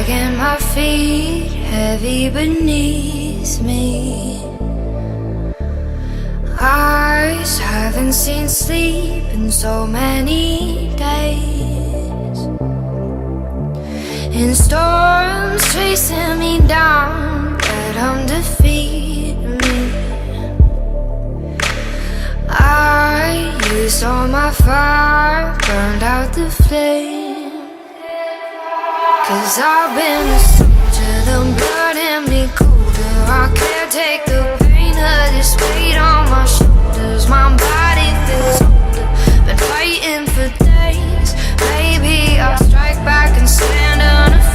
dragging my feet heavy beneath me. Eyes haven't seen sleep in so many days, in storms chasing me down that undefeat me. I used all my fire, burned out the flame, 'cause I've been a soldier, the blood in me colder. I can't take the pain of this weight on my shoulders. My body feels older, been fighting for days. Maybe I'll strike back and stand unafraid.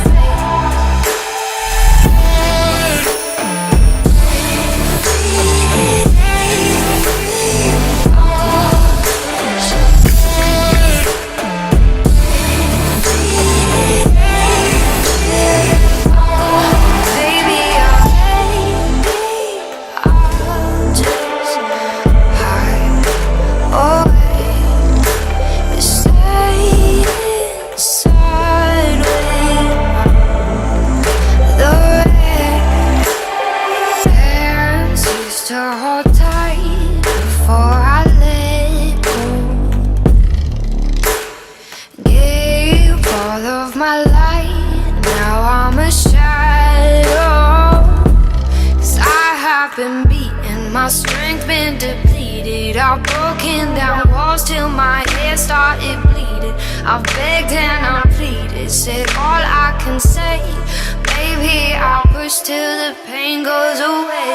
To hold tight before I let go. Gave all of my light, now I'm a shadow. 'Cause I have been beaten, my strength been depleted. I've broken down walls till my head started bleeding. I've begged and I pleaded, said all I can say. Baby, I'll push till the pain goes away.